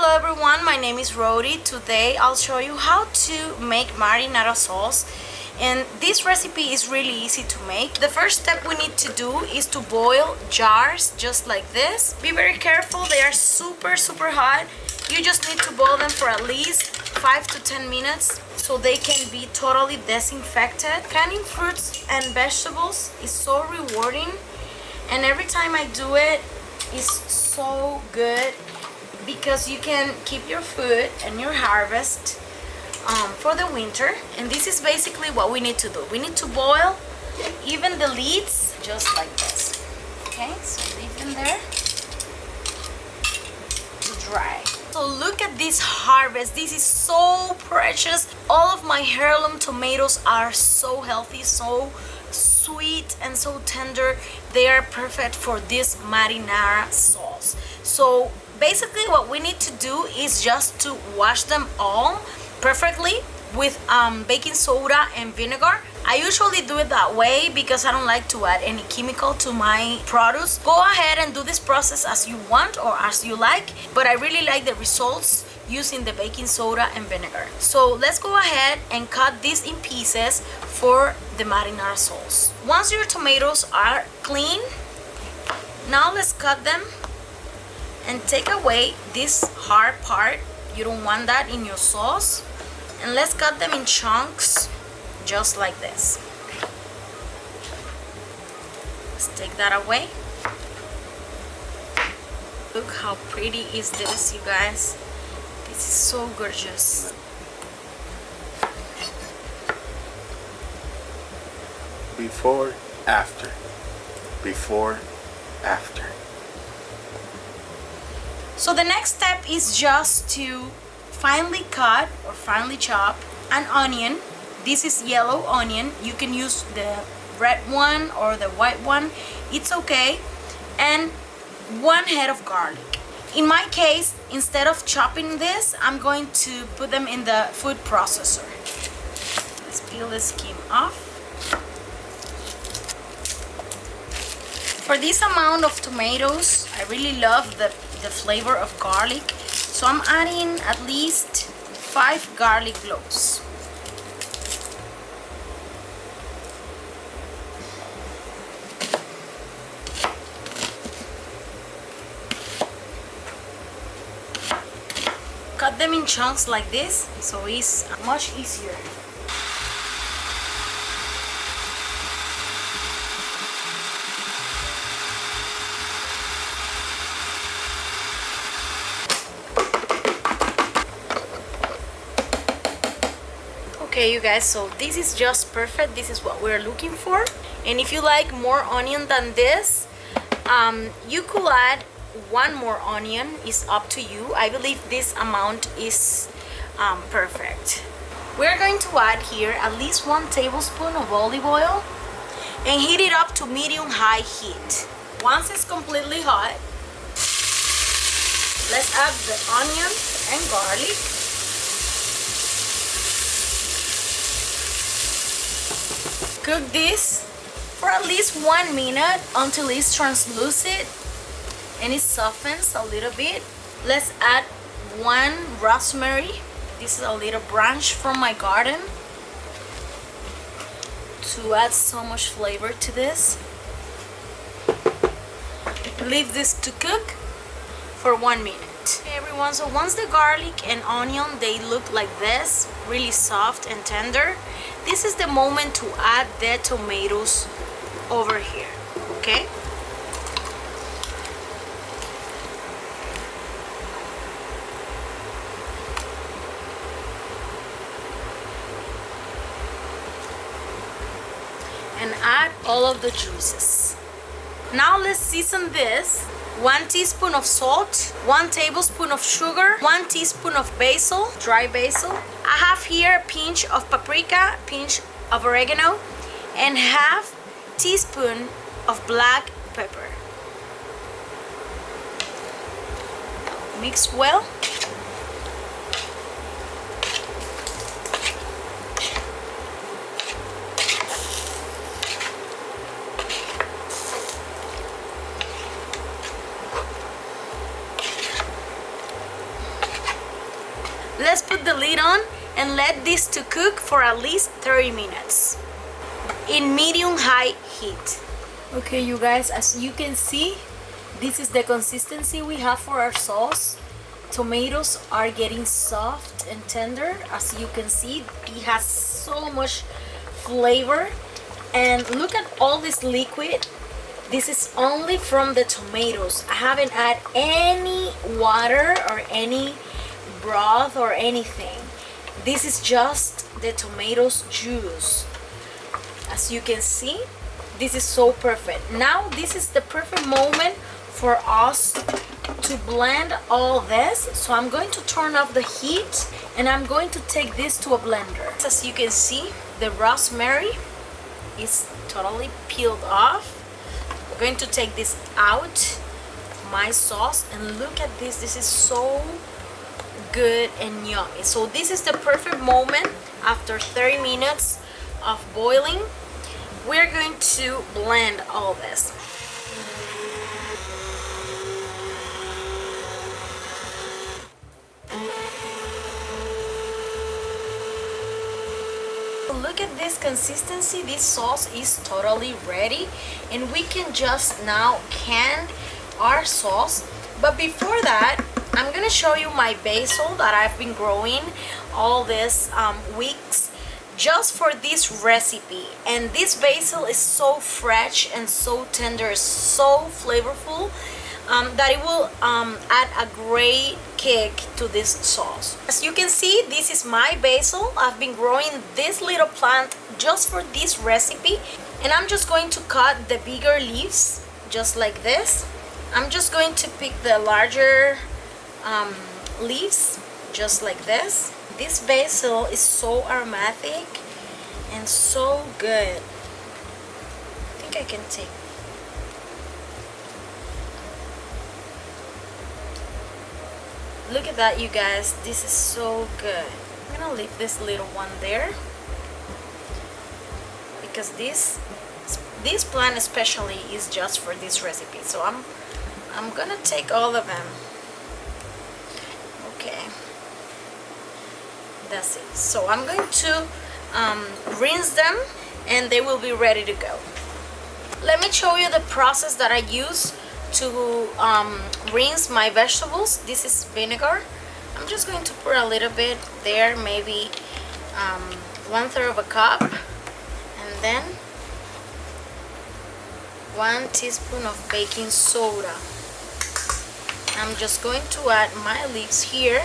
Hello everyone, my name is Rhode'S. Today I'll show you how to make marinara sauce, and this recipe is really easy to make. The first step we need to do is to boil jars just like this. Be very careful, they are super hot. You just need to boil them for at least 5 to 10 minutes so they can be totally disinfected. Canning fruits and vegetables is so rewarding, and every time I do it, it's so good because you can keep your food and your harvest for the winter. And this is basically what we need to do. We need to boil even the leaves just like this. Okay, so leave them there to dry. So look at this harvest. This is so precious. All of my heirloom tomatoes are so healthy, so sweet and so tender. They are perfect for this marinara sauce. So basically what we need to do is just to wash them all perfectly with baking soda and vinegar. I usually do it that way because I don't like to add any chemical to my produce. Go ahead and do this process as you want or as you like, but I really like the results using the baking soda and vinegar. So let's go ahead and cut this in pieces for the marinara sauce. Once your tomatoes are clean, now let's cut them and take away this hard part. You don't want that in your sauce. And let's cut them in chunks just like this. Let's take that away. Look how pretty is this, you guys. This is so gorgeous. Before, after. Before, after. So the next step is just to finely cut or finely chop an onion. This is yellow onion. You can use the red one or the white one. It's okay. And 1 head of garlic. In my case, instead of chopping this, I'm going to put them in the food processor. Let's peel the skin off. For this amount of tomatoes, I really love the flavor of garlic, so I'm adding at least 5 garlic cloves. Cut them in chunks like this, so it's much easier. Okay, you guys, so this is just perfect. This is what we're looking for. And if you like more onion than this, you could add 1 more onion. It's up to you. I believe this amount is perfect. We're going to add here at least 1 tablespoon of olive oil and heat it up to medium-high heat. Once it's completely hot, let's add the onion and garlic. Cook this for at least 1 minute until it's translucent and it softens a little bit. Let's add 1 rosemary. This is a little branch from my garden to add so much flavor to this. Leave this to cook for 1 minute. Okay, everyone, so once the garlic and onion, they look like this, really soft and tender, this is the moment to add the tomatoes over here, okay? And add all of the juices. Now let's season this. 1 teaspoon of salt, 1 tablespoon of sugar, 1 teaspoon of basil, dry basil. I have here a pinch of paprika, a pinch of oregano, and half teaspoon of black pepper. Mix well. Let's put the lid on and let this to cook for at least 30 minutes in medium-high heat. Okay, you guys, as you can see, this is the consistency we have for our sauce. Tomatoes are getting soft and tender. As you can see, it has so much flavor. And look at all this liquid. This is only from the tomatoes. I haven't added any water or any broth or anything. This is just the tomatoes juice. As you can see, this is so perfect. Now this is the perfect moment for us to blend all this. So I'm going to turn off the heat and I'm going to take this to a blender. As you can see, the rosemary is totally peeled off. We're going to take this out, my sauce, and look at this. This is so good and yummy. So this is the perfect moment after 30 minutes of boiling. We're going to blend all this. Look at this consistency. This sauce is totally ready and we can just now can our sauce. But before that, I'm gonna show you my basil that I've been growing all these weeks just for this recipe. And this basil is so fresh and so tender, so flavorful, that it will add a great kick to this sauce. As you can see, this is my basil. I've been growing this little plant just for this recipe, and I'm just going to cut the bigger leaves just like this. I'm just going to pick the larger leaves just like this. This basil is so aromatic and so good. I think I can take. Look at that, you guys. This is so good. I'm gonna leave this little one there because this plant especially is just for this recipe. So I'm gonna take all of them. Okay, that's it. So I'm going to rinse them and they will be ready to go. Let me show you the process that I use to rinse my vegetables. This is vinegar. I'm just going to put a little bit there, maybe 1/3 of a cup, and then 1 teaspoon of baking soda. I'm just going to add my leaves here.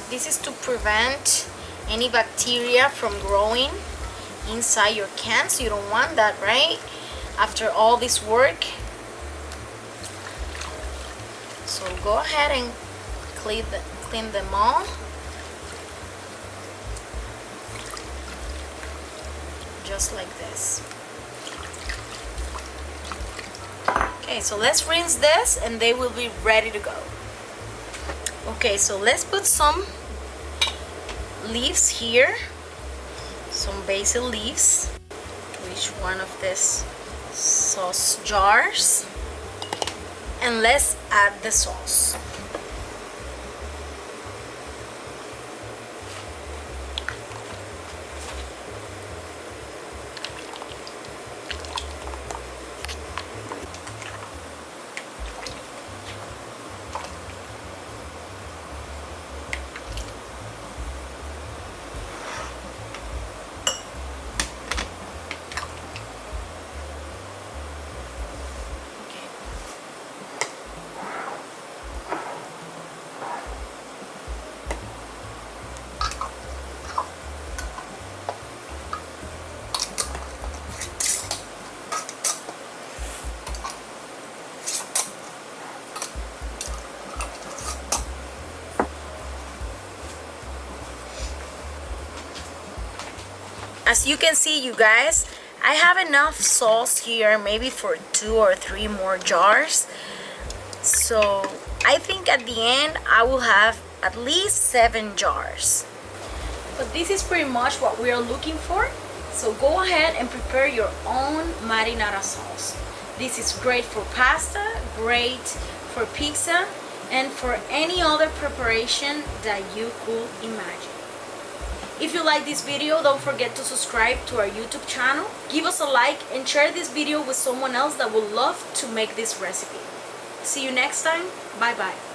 This is to prevent any bacteria from growing inside your cans. You don't want that, right? After all this work. So go ahead and clean them all. Just like this. Okay, so let's rinse this and they will be ready to go. Okay, so let's put some leaves here, some basil leaves to each one of these sauce jars, and let's add the sauce. As you can see, you guys, I have enough sauce here maybe for 2 or 3 more jars. So I think at the end I will have at least 7 jars. But this is pretty much what we are looking for. So go ahead and prepare your own marinara sauce. This is great for pasta, great for pizza, and for any other preparation that you could imagine. If you like this video, don't forget to subscribe to our YouTube channel, give us a like, and share this video with someone else that would love to make this recipe. See you next time. Bye bye.